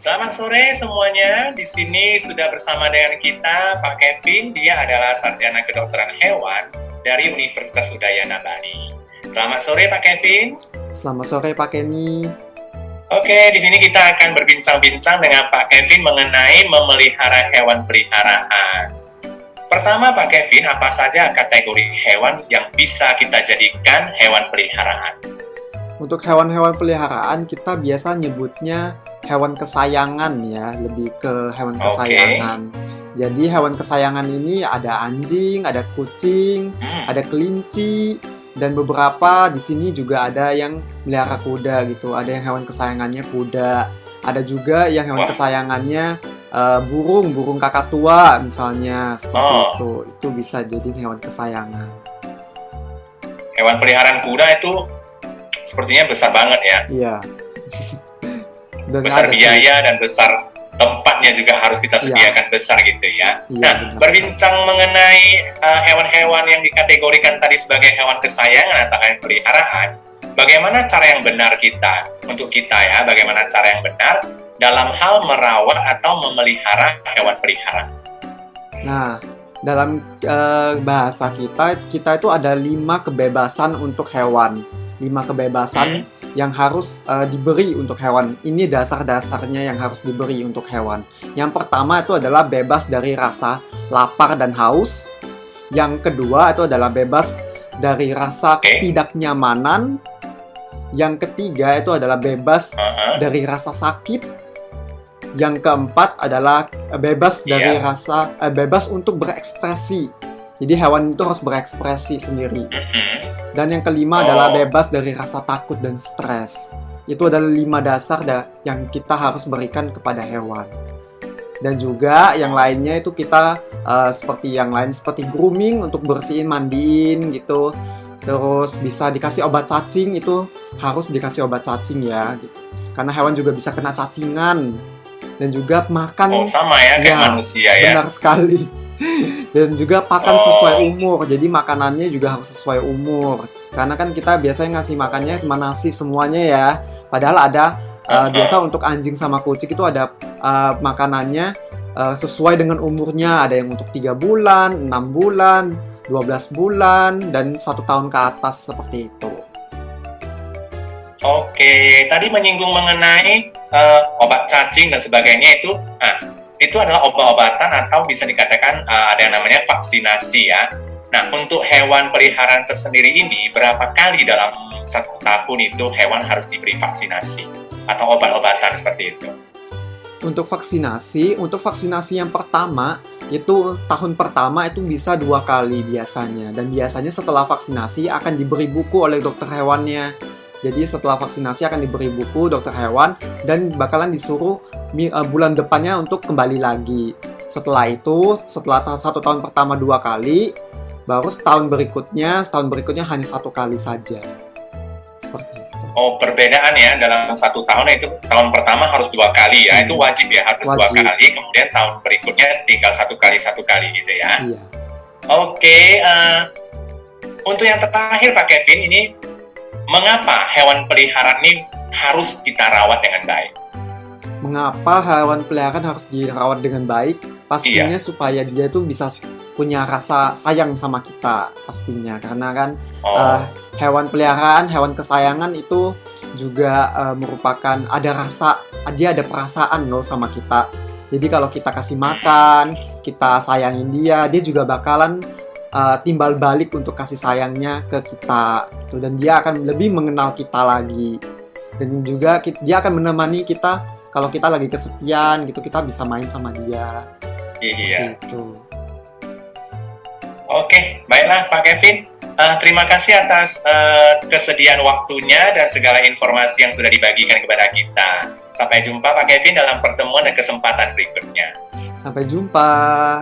Selamat sore semuanya. Di sini sudah bersama dengan kita Pak Kevin. Dia adalah sarjana kedokteran hewan dari Universitas Udayana Bali. Selamat sore Pak Kevin. Selamat sore Pak Kenny. Oke, di sini kita akan berbincang-bincang dengan Pak Kevin mengenai memelihara hewan peliharaan. Pertama Pak Kevin, apa saja kategori hewan yang bisa kita jadikan hewan peliharaan? Untuk hewan-hewan peliharaan kita biasa nyebutnya hewan kesayangan ya, lebih ke hewan kesayangan. Jadi hewan kesayangan ini ada anjing, ada kucing, ada kelinci, dan beberapa di sini juga ada yang melihara kuda gitu. Ada yang hewan kesayangannya kuda. Ada juga yang hewan kesayangannya burung kakak tua misalnya seperti itu. Itu bisa jadi hewan kesayangan. Hewan peliharaan kuda itu sepertinya besar banget ya. Iya. Besar biaya dan besar tempatnya juga harus kita sediakan besar gitu ya. Nah, berbincang mengenai hewan-hewan yang dikategorikan tadi sebagai hewan kesayangan atau hewan peliharaan, bagaimana cara yang benar untuk kita ya, bagaimana cara yang benar dalam hal merawat atau memelihara hewan peliharaan? Nah, dalam bahasa kita itu ada 5 kebebasan untuk hewan. 5 kebebasan yang harus diberi untuk hewan. Ini dasar-dasarnya yang harus diberi untuk hewan. Yang pertama itu adalah bebas dari rasa lapar dan haus. Yang kedua itu adalah bebas dari rasa ketidaknyamanan. Yang ketiga itu adalah bebas dari rasa sakit. Yang keempat adalah bebas dari bebas untuk berekspresi. Jadi hewan itu harus berekspresi sendiri. Dan yang kelima adalah bebas dari rasa takut dan stres. Itu adalah 5 dasar yang kita harus berikan kepada hewan. Dan juga yang lainnya itu kita seperti grooming untuk bersihin, mandiin gitu. Terus bisa dikasih obat cacing, itu harus dikasih obat cacing ya gitu. Karena hewan juga bisa kena cacingan. Dan juga makan sama ya kayak manusia ya. Benar sekali. Dan juga pakan sesuai umur. Jadi makanannya juga harus sesuai umur. Karena kan kita biasanya ngasih makannya cuma nasi semuanya ya. Padahal ada biasa untuk anjing sama kucing itu ada makanannya sesuai dengan umurnya. Ada yang untuk 3 bulan, 6 bulan, 12 bulan, dan 1 tahun ke atas seperti itu. Oke, tadi menyinggung mengenai obat cacing dan sebagainya itu adalah obat-obatan atau bisa dikatakan ada yang namanya vaksinasi ya. Nah, untuk hewan peliharaan tersendiri ini, berapa kali dalam 1 tahun itu hewan harus diberi vaksinasi atau obat-obatan seperti itu? Untuk vaksinasi yang pertama, itu tahun pertama itu bisa 2 kali biasanya. Dan biasanya setelah vaksinasi akan diberi buku oleh dokter hewannya. Jadi setelah vaksinasi akan diberi buku dokter hewan dan bakalan disuruh bulan depannya untuk kembali lagi. Setelah 1 tahun pertama 2 kali, baru setahun berikutnya hanya 1 kali saja. Seperti itu. Perbedaan ya dalam 1 tahun itu tahun pertama harus 2 kali ya, itu wajib ya harus 2 kali, kemudian tahun berikutnya tinggal 1 kali gitu ya. Iya. Oke, untuk yang terakhir Pak Kevin ini, mengapa hewan peliharaan ini harus kita rawat dengan baik? Mengapa hewan peliharaan harus dirawat dengan baik? Pastinya supaya dia itu bisa punya rasa sayang sama kita pastinya. Karena kan hewan peliharaan, hewan kesayangan itu juga merupakan dia ada perasaan loh sama kita. Jadi kalau kita kasih makan, kita sayangin dia juga bakalan timbal balik untuk kasih sayangnya ke kita gitu. Dan dia akan lebih mengenal kita lagi. Dan juga dia akan menemani kita kalau kita lagi kesepian gitu, kita bisa main sama dia. Iya. Gitu. Oke, baiklah Pak Kevin. Terima kasih atas kesediaan waktunya dan segala informasi yang sudah dibagikan kepada kita. Sampai jumpa Pak Kevin dalam pertemuan dan kesempatan berikutnya. Sampai jumpa.